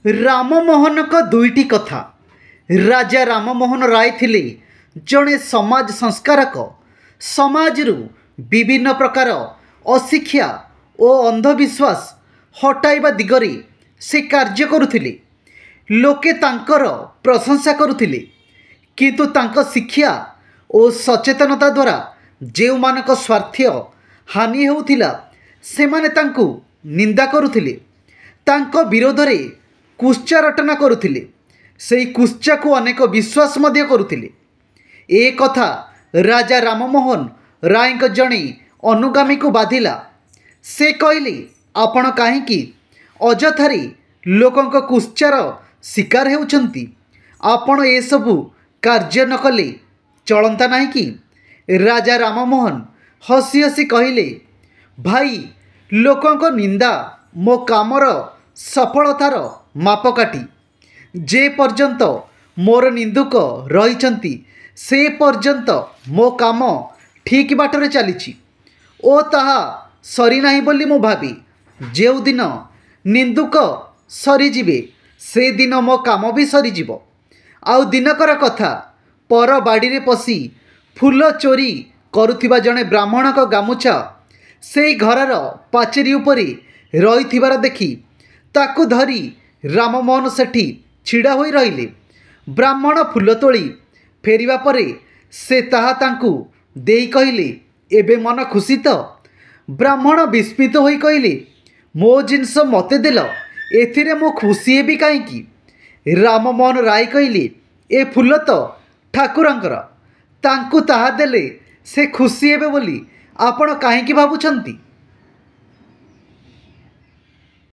राममोहन को दुईटी कथा। राजा राममोहन राय थिले जड़े समाज संस्कारक। समाजरू विभिन्न प्रकार अशिक्षा और अंधविश्वास हटाइबा दिगरे से कार्य करुथिले। लोके तांकर प्रशंसा करुथिले, किंतु तांको शिक्षा और सचेतनता द्वारा जो मानक स्वार्थ हानि होउथिला सेमाने तांको निंदा करुथिले, तांको विरोधरे कुश्चा रटना करुथिले। सेई कुश्चा को अनेक विश्वास मध्य करुथिले। ए कथा राजा राममोहन राय जड़े अनुगामी को बाधिला। से कहले, आपण काहेकि अजथारे लोकंक कुश्चार शिकार हेउचंती? आपण ए सबु कार्य न कले चलंता नहीं कि? राजा राममोहन हसी हसी कहले, भाई, लोकंक निंदा मो कामर सफलतार मापकाठी। जे पर्यंत मोर निंदुक रहिचंती से पर्यंत मो काम ठीक बाटरे चलीछि ओ ताहा सरी नाही बोली मु भाबी। जेउ दिन निंदुक सरीजिबे से दिन मो काम भी सरीजिब। आउ दिनकर कथा, पर बाड़ी पशि फूल चोरी करुथिबा जणे ब्राह्मणक गामुछा से घरर पाचेरी उपरे रहिथिबार देखि ताकु धरी राममोहन सेठी छिड़ा होई रहिले। ब्राह्मण फूल तोली फेरिबा परे से ताहा तांकु देई कहिले, एबे मन खुशी तो? ब्राह्मण विस्मित होई कहिले, मो जिनस मते देल, एथिरे मो खुशी हेबी काईकि? राममोहन राय कहिले, ए फूल तो ठाकुरंकर, तांकु ताहा देले से खुशी हेबे बोली आपण काहेकि भाबुछंती?